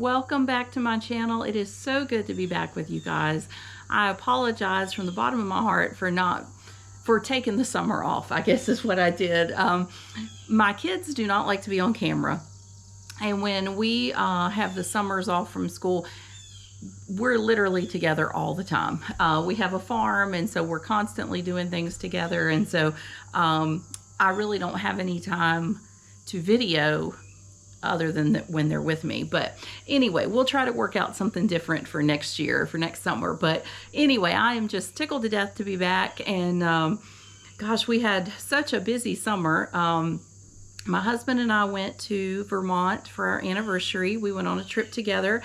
welcome back to my channel. It is so good to be back with you guys. I apologize from the bottom of my heart for taking the summer off, I guess is what I did. My kids do not like to be on camera, and when we have the summers off from school, we're literally together all the time. We have a farm, and so we're constantly doing things together, and so I really don't have any time to video other than when they're with me. But anyway, we'll try to work out something different for next year, for next summer. But anyway, I am just tickled to death to be back. And gosh, we had such a busy summer. My husband and I went to Vermont for our anniversary. We went on a trip together,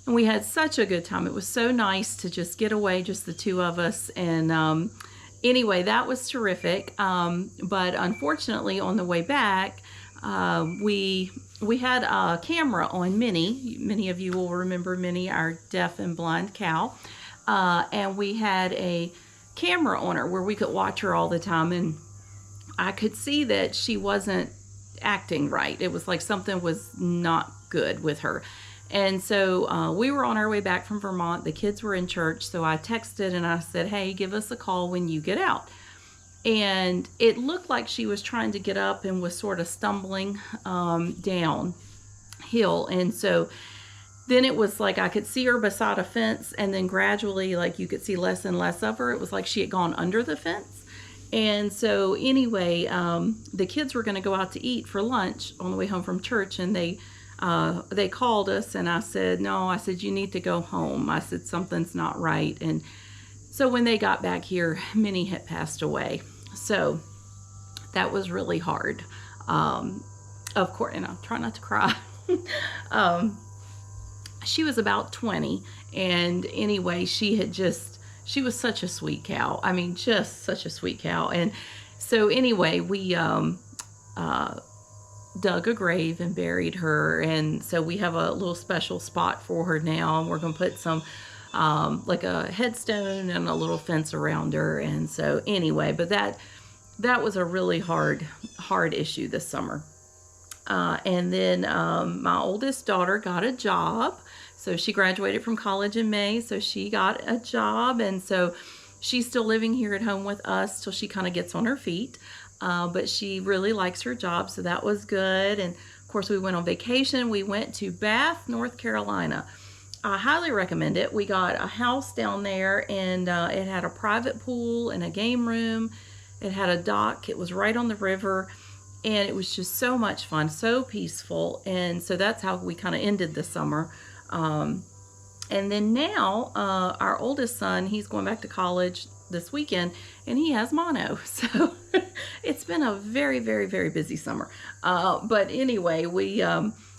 and we had such a good time. It was so nice to just get away, just the two of us. And anyway, that was terrific. But unfortunately, on the way back, we had a camera on Minnie. Many of you will remember Minnie, our deaf and blind cow. And we had a camera on her where we could watch her all the time. And I could see that she wasn't acting right. It was like something was not good with her. And so we were on our way back from Vermont. The kids were in church. So I texted and I said, hey, give us a call when you get out. And it looked like she was trying to get up and was sort of stumbling downhill. And so then it was like I could see her beside a fence, and then gradually, like, you could see less and less of her. It was like she had gone under the fence. And so anyway, the kids were going to go out to eat for lunch on the way home from church, and they called us, and I said, no, I said, you need to go home. I said, something's not right. And so when they got back here, Minnie had passed away. So that was really hard. Of course, and I'll try not to cry. She was about 20. And anyway, she was such a sweet cow. I mean, just such a sweet cow. And so anyway, we dug a grave and buried her. And so we have a little special spot for her now. And we're going to put some like a headstone and a little fence around her. And so anyway, but that was a really hard issue this summer. And then my oldest daughter got a job. So she graduated from college in May. So she got a job. And so she's still living here at home with us till she kind of gets on her feet. But she really likes her job. So that was good. And of course, we went on vacation. We went to Bath, North Carolina. I highly recommend it. We got a house down there, and it had a private pool and a game room. It had a dock. It was right on the river, and it was just so much fun, so peaceful. And so that's how we kind of ended the summer. And then now our oldest son, he's going back to college this weekend, and he has mono. So it's been a very, very, very busy summer. But anyway,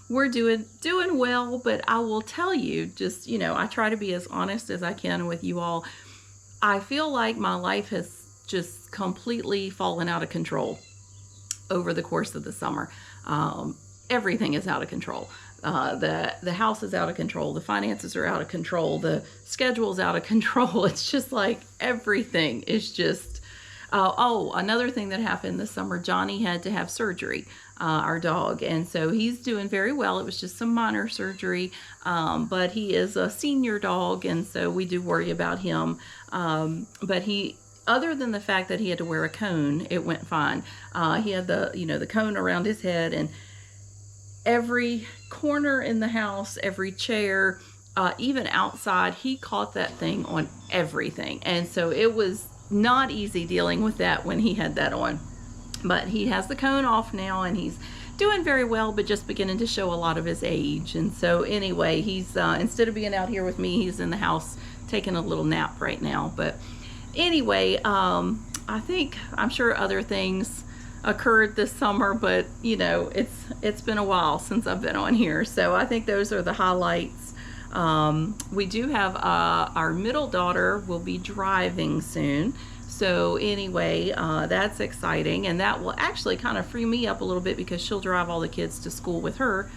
we're doing well, but I will tell you, just, I try to be as honest as I can with you all. I feel like my life has just completely fallen out of control over the course of the summer. Everything is out of control. The house is out of control. The finances are out of control. The schedule's out of control. It's just like everything is just... another thing that happened this summer, Johnny had to have surgery, our dog. And so he's doing very well. It was just some minor surgery, but he is a senior dog, and so we do worry about him. But other than the fact that he had to wear a cone, it went fine. He had the cone around his head, and every corner in the house, every chair, even outside, he caught that thing on everything. And so it was not easy dealing with that when he had that on. But he has the cone off now, and he's doing very well, but just beginning to show a lot of his age. And so anyway, he's instead of being out here with me, he's in the house taking a little nap right now. But anyway, I'm sure other things occurred this summer, but it's been a while since I've been on here. So I think those are the highlights. We do have our middle daughter will be driving soon. So anyway, that's exciting, and that will actually kind of free me up a little bit because she'll drive all the kids to school with her.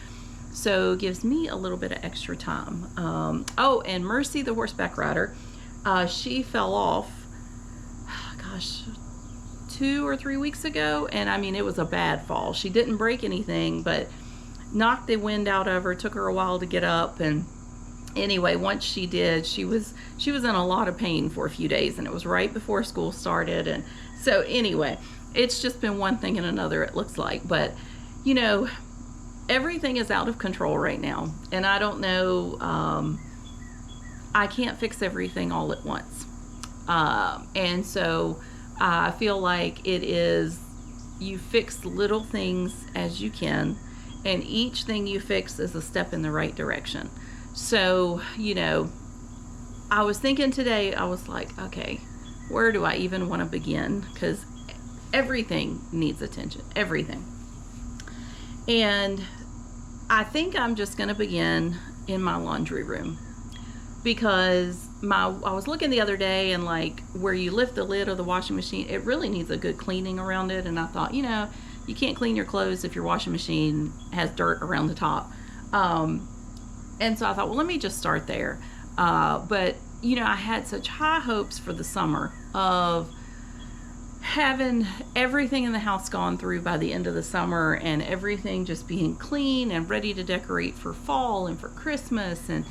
So it gives me a little bit of extra time. And Mercy, the horseback rider, she fell off, gosh, 2 or 3 weeks ago, and I mean, it was a bad fall. She didn't break anything, but knocked the wind out of her. It took her a while to get up, and anyway, once she did, she was in a lot of pain for a few days, and it was right before school started. And so anyway, it's just been one thing and another, it looks like. But you know, everything is out of control right now, and I don't know, I can't fix everything all at once. And so I feel like it is, you fix little things as you can, and each thing you fix is a step in the right direction. So, you know, I was thinking today, I was like, okay, where do I even want to begin? Because everything needs attention, everything. And I think I'm just going to begin in my laundry room, because I was looking the other day, and like where you lift the lid of the washing machine, it really needs a good cleaning around it. And I thought, you know, you can't clean your clothes if your washing machine has dirt around the top. And so I thought, well, let me just start there. But, you know, I had such high hopes for the summer of having everything in the house gone through by the end of the summer, and everything just being clean and ready to decorate for fall and for Christmas. And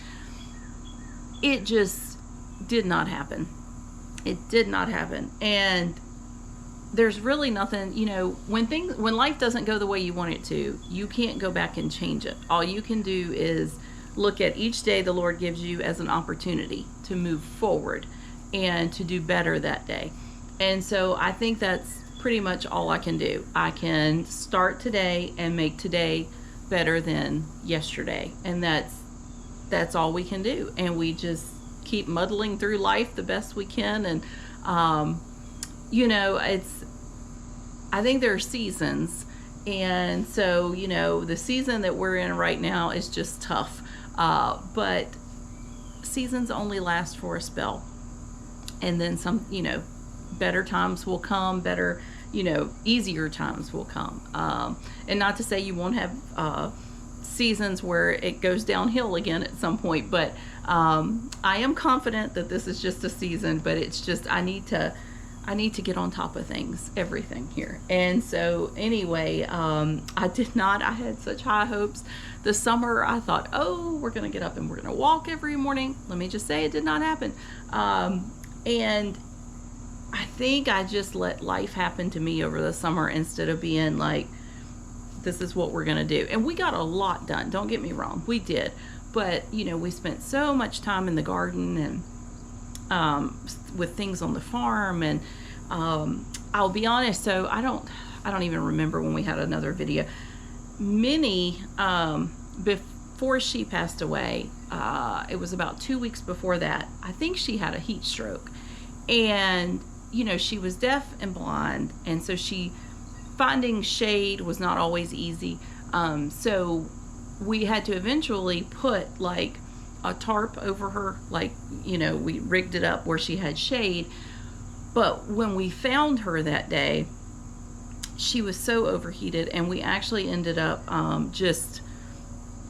it just did not happen. It did not happen. And there's really nothing, you know, when life doesn't go the way you want it to, you can't go back and change it. All you can do is look at each day the Lord gives you as an opportunity to move forward and to do better that day. And so I think that's pretty much all I can do. I can start today and make today better than yesterday. And that's all we can do. And we just keep muddling through life the best we can. And, you know, I think there are seasons. And so, you know, the season that we're in right now is just tough. But seasons only last for a spell. And then some, you know, better times will come, better, you know, easier times will come. And not to say you won't have seasons where it goes downhill again at some point, but I am confident that this is just a season. But it's just, I need to get on top of things, everything here. And so anyway, I had such high hopes. The summer, I thought, oh, we're going to get up and we're going to walk every morning. Let me just say it did not happen. And I think I just let life happen to me over the summer instead of being like, this is what we're going to do. And we got a lot done. Don't get me wrong. We did. But, you know, we spent so much time in the garden and with things on the farm. And I'll be honest, so I don't even remember when we had another video. Minnie, before she passed away, it was about 2 weeks before that, I think she had a heat stroke. And, you know, she was deaf and blind, and so finding shade was not always easy. So we had to eventually put like a tarp over her, like, you know, we rigged it up where she had shade. But when we found her that day, she was so overheated, and we actually ended up just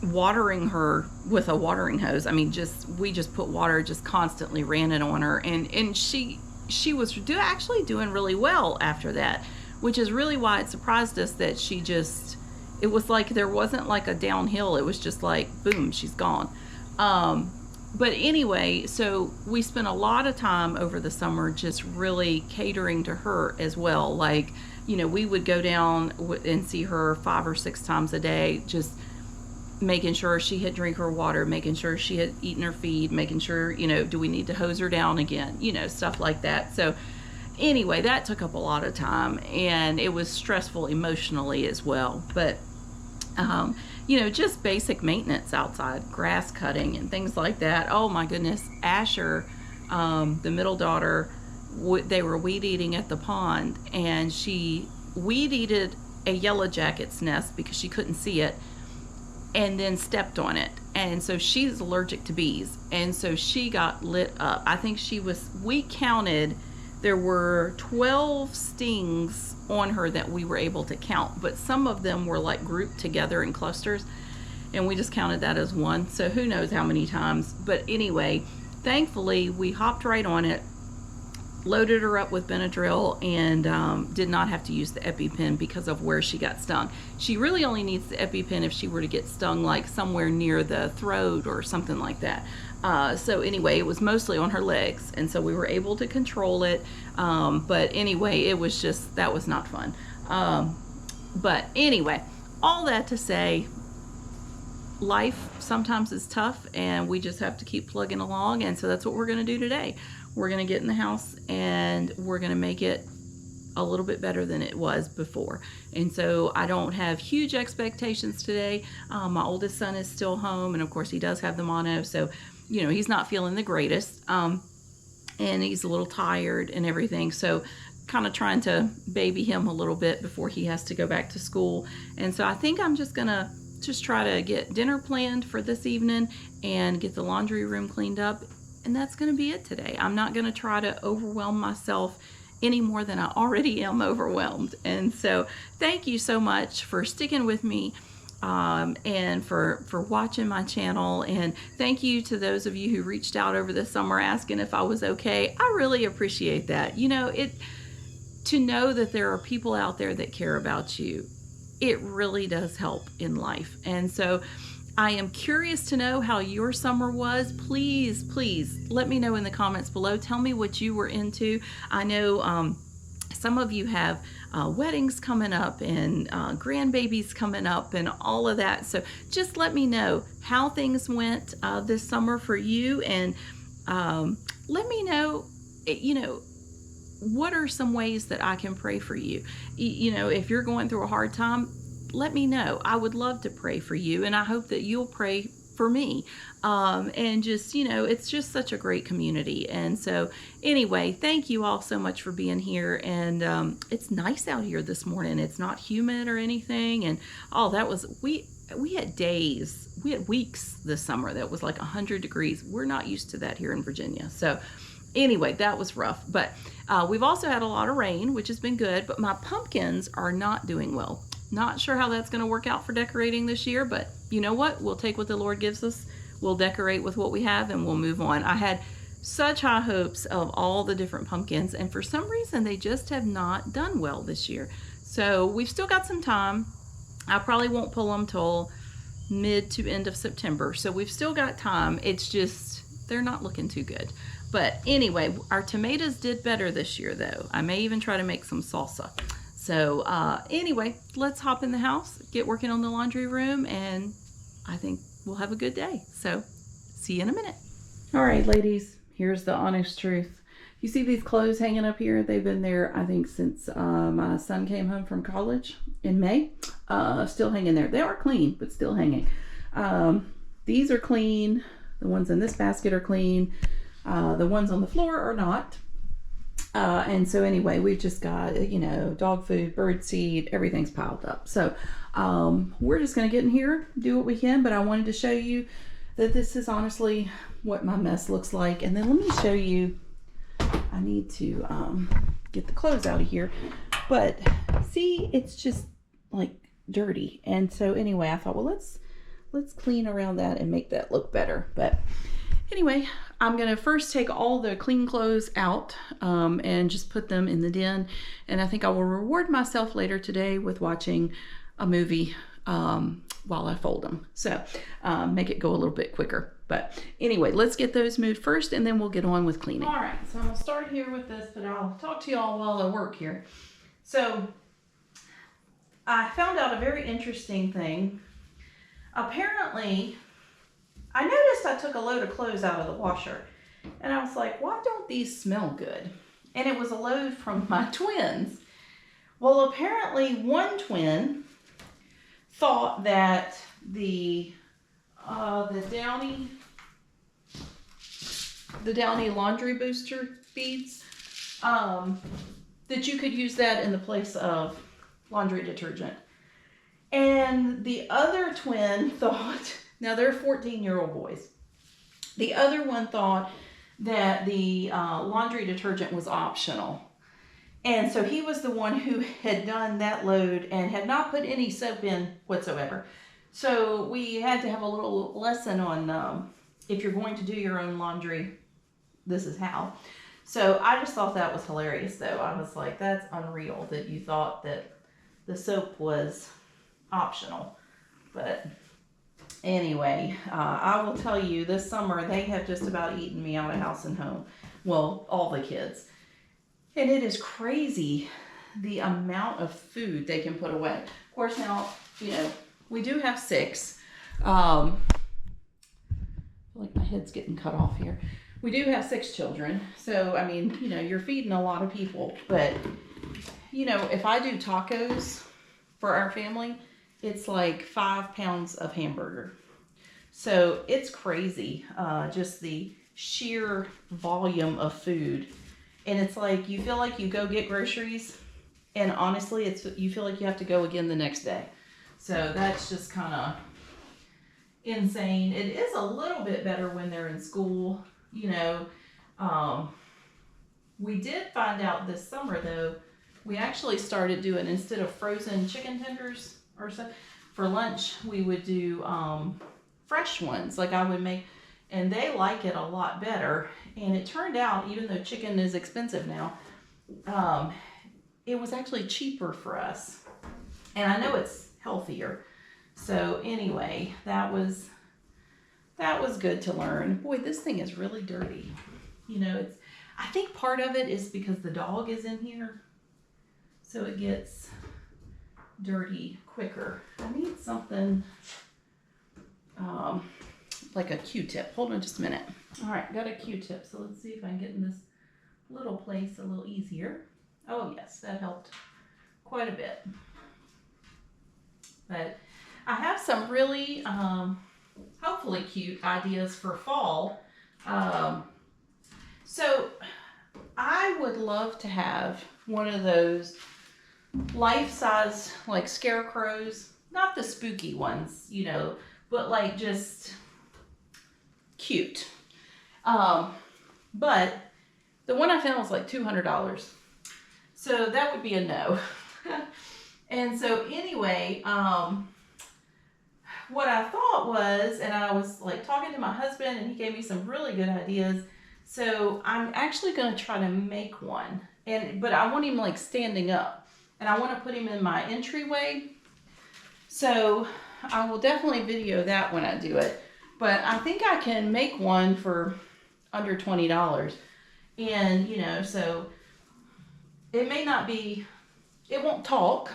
watering her with a watering hose. I mean, we just put water, just constantly ran it on her, and she was actually doing really well after that, which is really why it surprised us that it was like there wasn't like a downhill. It was just like, boom, she's gone. But anyway, so we spent a lot of time over the summer just really catering to her as well. Like, you know, we would go down and see her 5 or 6 times a day, just making sure she had drink her water, making sure she had eaten her feed, making sure, you know, do we need to hose her down again, you know, stuff like that. So anyway, that took up a lot of time, and it was stressful emotionally as well. But you know, just basic maintenance outside, grass cutting and things like that. Oh my goodness, Asher, the middle daughter, they were weed eating at the pond, and she weed eated a yellow jacket's nest because she couldn't see it, and then stepped on it. And so she's allergic to bees, and so she got lit up. I think we counted, there were 12 stings on her that we were able to count, but some of them were like grouped together in clusters, and we just counted that as one. So who knows how many times. But anyway, thankfully we hopped right on it, loaded her up with Benadryl and did not have to use the EpiPen because of where she got stung. She really only needs the EpiPen if she were to get stung like somewhere near the throat or something like that. So anyway, it was mostly on her legs, and so we were able to control it. But anyway, it was just, that was not fun. But anyway, all that to say, life sometimes is tough and we just have to keep plugging along, and so that's what we're going to do today. We're going to get in the house and we're going to make it a little bit better than it was before. And so I don't have huge expectations today. My oldest son is still home, and of course he does have the mono, so you know, he's not feeling the greatest, and he's a little tired and everything, so kind of trying to baby him a little bit before he has to go back to school. And so I think I'm just gonna try to get dinner planned for this evening and get the laundry room cleaned up, and that's gonna be it today. I'm not gonna try to overwhelm myself any more than I already am overwhelmed. And so thank you so much for sticking with me, and for watching my channel, and thank you to those of you who reached out over the summer asking if I was okay. I really appreciate that. You know, to know that there are people out there that care about you, it really does help in life. And so I am curious to know how your summer was. Please let me know in the comments below. Tell me what you were into. I know some of you have weddings coming up and grandbabies coming up and all of that. So just let me know how things went this summer for you, and let me know, you know, what are some ways that I can pray for you. You know, if you're going through a hard time, let me know. I would love to pray for you, and I hope that you'll pray for me. And just, you know, it's just such a great community. And so anyway, thank you all so much for being here. And it's nice out here this morning. It's not humid or anything. And that was, we had days, we had weeks this summer that was like 100 degrees. We're not used to that here in Virginia. So anyway, that was rough. But we've also had a lot of rain, which has been good, but my pumpkins are not doing well. Not sure how that's going to work out for decorating this year, but you know what? We'll take what the Lord gives us. We'll decorate with what we have, and we'll move on. I had such high hopes of all the different pumpkins, and for some reason they just have not done well this year. So we've still got some time. I probably won't pull them till mid to end of September, so we've still got time. It's just, they're not looking too good. But anyway, our tomatoes did better this year though. I may even try to make some salsa. So anyway, let's hop in the house, get working on the laundry room, and I think we'll have a good day. So see you in a minute. All right, ladies, here's the honest truth. You see these clothes hanging up here? They've been there, I think, since my son came home from college in May. Still hanging there. They are clean, but still hanging. These are clean. The ones in this basket are clean. The ones on the floor are not. And so anyway, we've just got, you know, dog food, bird seed, everything's piled up. So we're just going to get in here, do what we can. But I wanted to show you that this is honestly what my mess looks like. And then let me show you, I need to get the clothes out of here. But see, it's just like dirty. And so anyway, I thought, well, let's clean around that and make that look better. But anyway, I'm going to first take all the clean clothes out and just put them in the den. And I think I will reward myself later today with watching a movie while I fold them. So make it go a little bit quicker. But anyway, let's get those moved first, and then we'll get on with cleaning. All right, so I'm going to start here with this, but I'll talk to y'all while I work here. So I found out a very interesting thing. Apparently, I noticed I took a load of clothes out of the washer, and I was like, why don't these smell good? And it was a load from my twins. Well, apparently one twin thought that the Downy laundry booster beads, that you could use that in the place of laundry detergent. And the other twin thought, now they're 14-year-old boys. The other one thought that the laundry detergent was optional. And so he was the one who had done that load and had not put any soap in whatsoever. So we had to have a little lesson on if you're going to do your own laundry, this is how. So I just thought that was hilarious, though. I was like, that's unreal that you thought that the soap was optional. But anyway, I will tell you, this summer they have just about eaten me out of house and home. Well, all the kids. And it is crazy the amount of food they can put away. Of course, now, you know, we do have 6. I feel like my head's getting cut off here. We do have 6 children. So, I mean, you know, you're feeding a lot of people. But, you know, if I do tacos for our family, it's like 5 pounds of hamburger. So it's crazy, just the sheer volume of food. And it's like, you feel like you go get groceries, and honestly, you feel like you have to go again the next day. So that's just kind of insane. It is a little bit better when they're in school, you know. We did find out this summer, though, we actually started doing, instead of frozen chicken tenders or so, for lunch, we would do fresh ones, like I would make, and they like it a lot better. And it turned out, even though chicken is expensive now, it was actually cheaper for us. And I know it's healthier. So anyway, that was good to learn. Boy, this thing is really dirty. You know, I think part of it is because the dog is in here, so it gets dirty quicker. I need something like a Q-tip. Hold on just a minute. All right, got a Q-tip. So let's see if I can get in this little place a little easier. Oh yes, that helped quite a bit. But I have some really hopefully cute ideas for fall. So I would love to have one of those life-size like scarecrows, not the spooky ones, you know, but like just cute. But the one I found was like $200. So that would be a no. And so anyway, what I thought was, and I was like talking to my husband and he gave me some really good ideas. So I'm actually going to try to make one, but I want him like standing up, and I want to put him in my entryway. So I will definitely video that when I do it, but I think I can make one for under $20. And, you know, so it may not be, it won't talk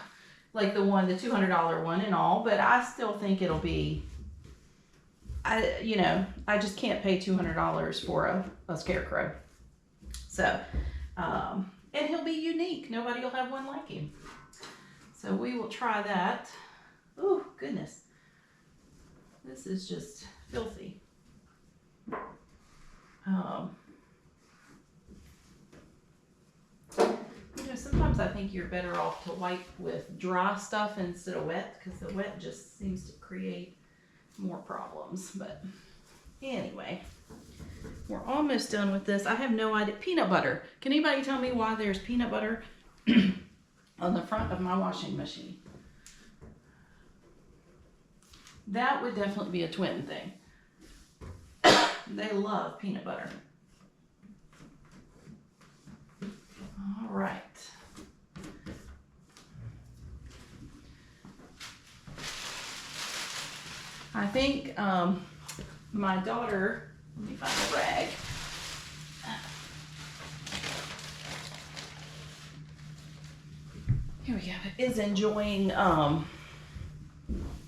like the $200 one and all, but I still think it'll be, you know, I just can't pay $200 for a scarecrow. So, and he'll be unique. Nobody will have one like him. So we will try that. Oh, goodness. This is just filthy. You know, sometimes I think you're better off to wipe with dry stuff instead of wet, because the wet just seems to create more problems. But anyway, we're almost done with this. I have no idea. Peanut butter. Can anybody tell me why there's peanut butter on the front of my washing machine? That would definitely be a twin thing. They love peanut butter. All right. I think my daughter, let me find a rag. Here we go. Is enjoying,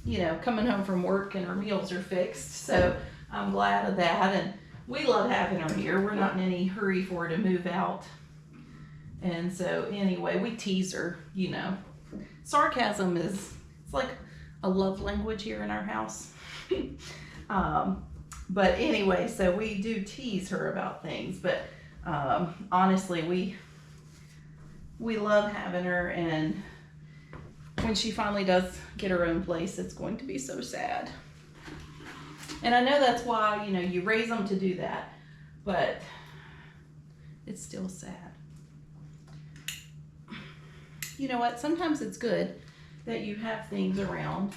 you know, coming home from work and her meals are fixed. So I'm glad of that. And we love having her here. We're not in any hurry for her to move out. And so anyway, we tease her, you know. Sarcasm it's like a love language here in our house. But anyway, so we do tease her about things. But honestly, we love having her. And when she finally does get her own place, it's going to be so sad. And I know that's why, you know, you raise them to do that. But it's still sad. You know what? Sometimes it's good that you have things around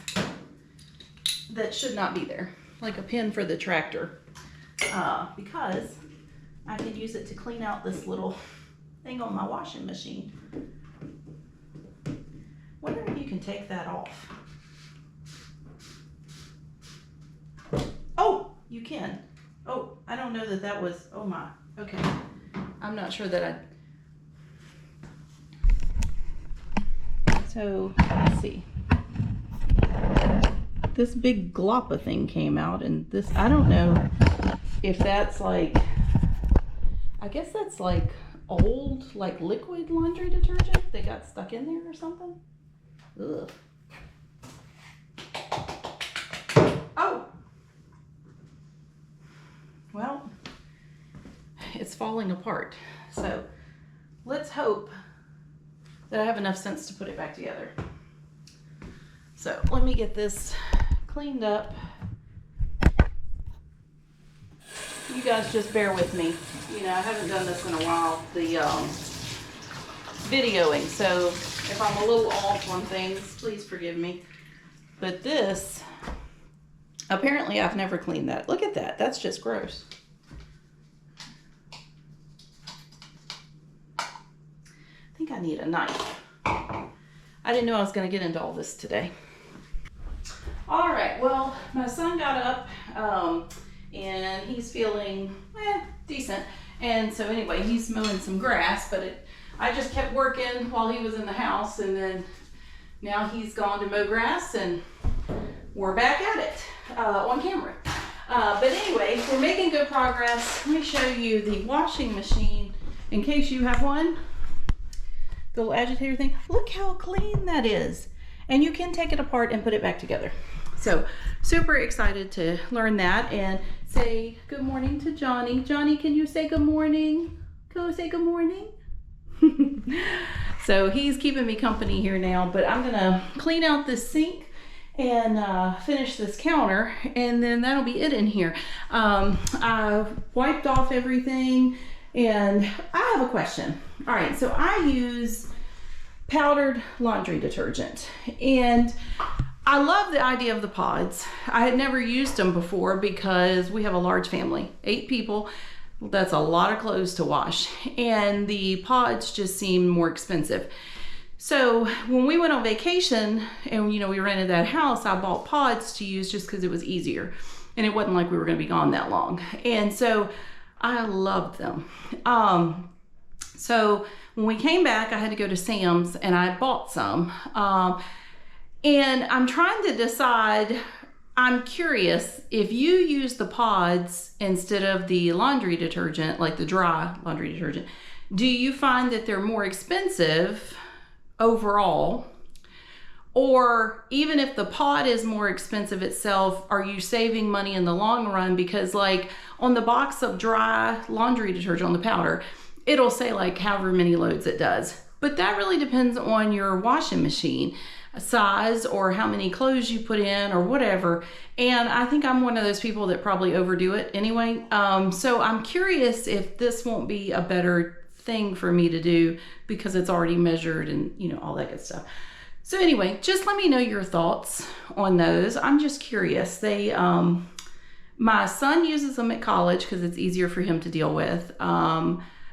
that should not be there, like a pin for the tractor, because I could use it to clean out this little thing on my washing machine. Wonder if you can take that off. Oh, you can. Oh, I don't know that that was, oh my, okay. I'm not sure that so, let's see. This big gloppa thing came out, and this, I don't know if that's like, I guess that's like old, like liquid laundry detergent that got stuck in there or something. Ugh. Oh! Well, it's falling apart. So let's hope that I have enough sense to put it back together. So let me get this cleaned up. You guys just bear with me. You know, I haven't done this in a while, the videoing. So if I'm a little off on things, please forgive me. But this, apparently I've never cleaned that. Look at that. That's just gross. I think I need a knife. I didn't know I was going to get into all this today. All right, well, my son got up and he's feeling decent. And so anyway, he's mowing some grass, but I just kept working while he was in the house, and then now he's gone to mow grass and we're back at it on camera. But anyway, we're making good progress. Let me show you the washing machine in case you have one. The little agitator thing. Look how clean that is. And you can take it apart and put it back together. So super excited to learn that and say good morning to Johnny. Johnny, can you say good morning? Go say good morning. So he's keeping me company here now, but I'm gonna clean out this sink and finish this counter, and then that'll be it in here. I wiped off everything, and I have a question. All right, so I use powdered laundry detergent, and I love the idea of the pods. I had never used them before because we have a large family, 8 people. That's a lot of clothes to wash, and the pods just seem more expensive. So when we went on vacation and we rented that house, I bought pods to use just because it was easier, and it wasn't like we were going to be gone that long. And so I loved them. So when we came back, I had to go to Sam's and I bought some. And I'm trying to decide, I'm curious, if you use the pods instead of the laundry detergent, like the dry laundry detergent, do you find that they're more expensive overall? Or even if the pod is more expensive itself, are you saving money in the long run? Because like on the box of dry laundry detergent, on the powder, it'll say like however many loads it does. But that really depends on your washing machine size or how many clothes you put in or whatever. And I think I'm one of those people that probably overdo it anyway. So I'm curious if this won't be a better thing for me to do because it's already measured and all that good stuff. So anyway, just let me know your thoughts on those. I'm just curious. My son uses them at college because it's easier for him to deal with.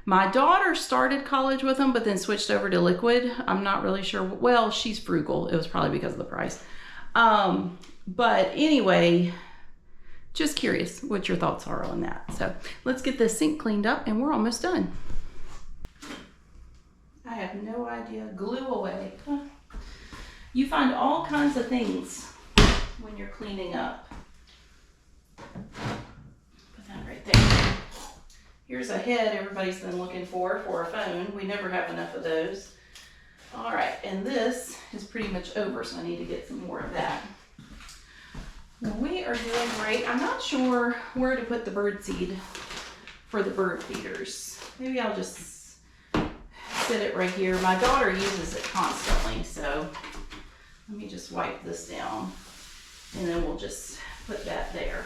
My daughter started college with them, but then switched over to liquid. I'm not really sure. Well, she's frugal. It was probably because of the price. But anyway, just curious what your thoughts are on that. So let's get this sink cleaned up and we're almost done. I have no idea. Glue away. You find all kinds of things when you're cleaning up. Put that right there. Here's a head everybody's been looking for a phone. We never have enough of those. All right, and this is pretty much over, so I need to get some more of that. Well, we are doing great. I'm not sure where to put the bird seed for the bird feeders. Maybe I'll just sit it right here. My daughter uses it constantly, so let me just wipe this down, and then we'll just put that there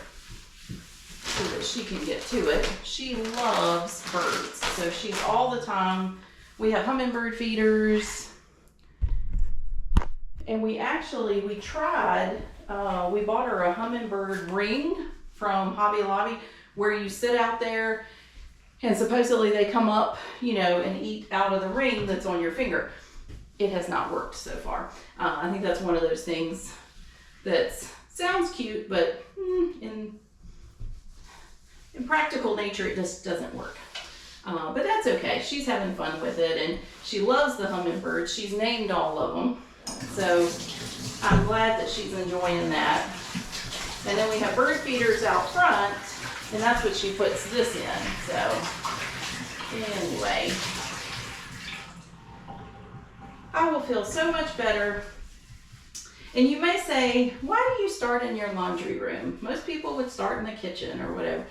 so that she can get to it. She loves birds, so she's all the time. We have hummingbird feeders, and we tried, we bought her a hummingbird ring from Hobby Lobby where you sit out there And supposedly they come up, you know, and eat out of the ring that's on your finger. It has not worked so far. I think that's one of those things that sounds cute, but in practical nature, it just doesn't work. But that's okay. She's having fun with it, and she loves the hummingbirds. She's named all of them. So I'm glad that she's enjoying that. And then we have bird feeders out front, and that's what she puts this in. So anyway, I will feel so much better. And you may say, why do you start in your laundry room? Most people would start in the kitchen or whatever.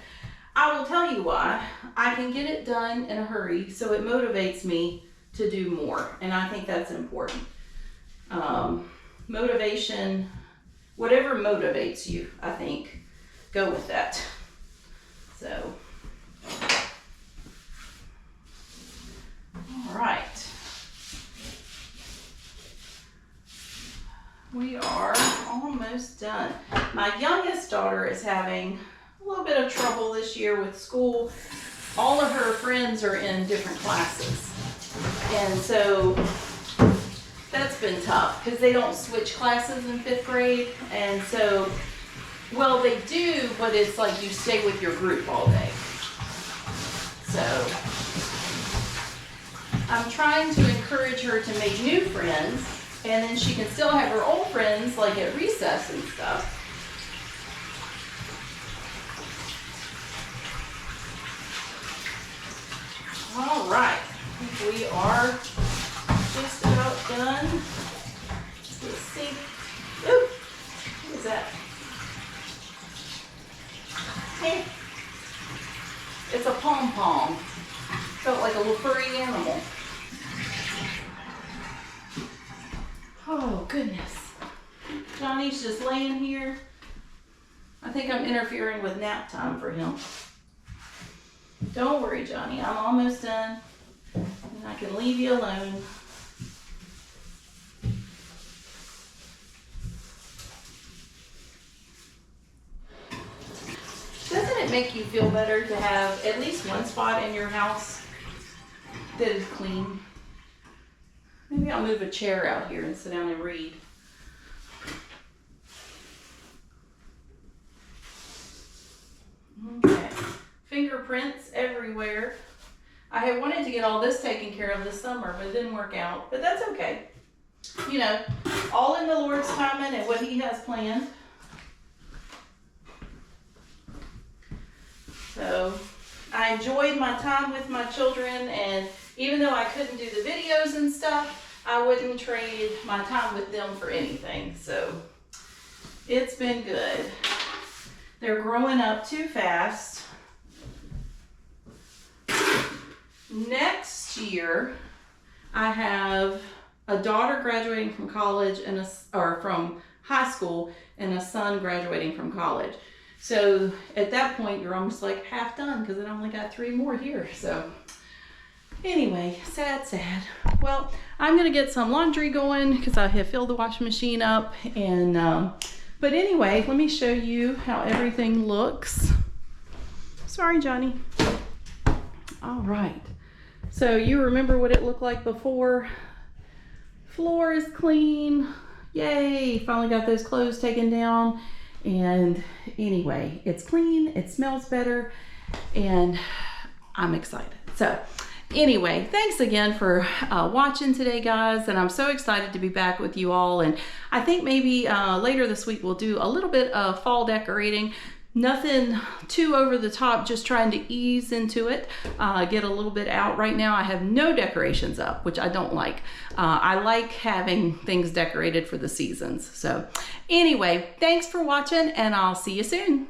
I will tell you why. I can get it done in a hurry, so it motivates me to do more. And I think that's important. Motivation, whatever motivates you, I think, go with that. So, all right. We are almost done. My youngest daughter is having a little bit of trouble this year with school. All of her friends are in different classes. And so that's been tough because they don't switch classes in 5th grade. And so, well, they do, but it's like you stay with your group all day. So I'm trying to encourage her to make new friends, and then she can still have her old friends like at recess and stuff. All right, I think we are just about done. Let's see. Ooh, what is that? Hey, it's a pom-pom. Felt like a little furry animal. Oh, goodness. Johnny's just laying here. I think I'm interfering with nap time for him. Don't worry, Johnny. I'm almost done. And I can leave you alone. Doesn't it make you feel better to have at least one spot in your house that is clean? Maybe I'll move a chair out here and sit down and read. Okay. Fingerprints everywhere. I had wanted to get all this taken care of this summer, but it didn't work out. But that's okay. You know, all in the Lord's timing and what He has planned. So I enjoyed my time with my children, and even though I couldn't do the videos and stuff, I wouldn't trade my time with them for anything. So it's been good. They're growing up too fast. Next year, I have a daughter graduating from college and from high school, and a son graduating from college. So at that point, you're almost like half done because I only got 3 more here. So anyway, sad. Well, I'm gonna get some laundry going because I have filled the washing machine up. And but anyway, let me show you how everything looks. Sorry, Johnny. All right. So you remember what it looked like before? Floor is clean. Yay! Finally got those clothes taken down. And anyway, it's clean, it smells better, and I'm excited. So anyway, thanks again for watching today, guys, and I'm so excited to be back with you all. And I think maybe later this week we'll do a little bit of fall decorating. Nothing too over the top, just trying to ease into it, get a little bit out. Right now I have no decorations up, which I don't like. I like having things decorated for the seasons. So anyway, thanks for watching, and I'll see you soon.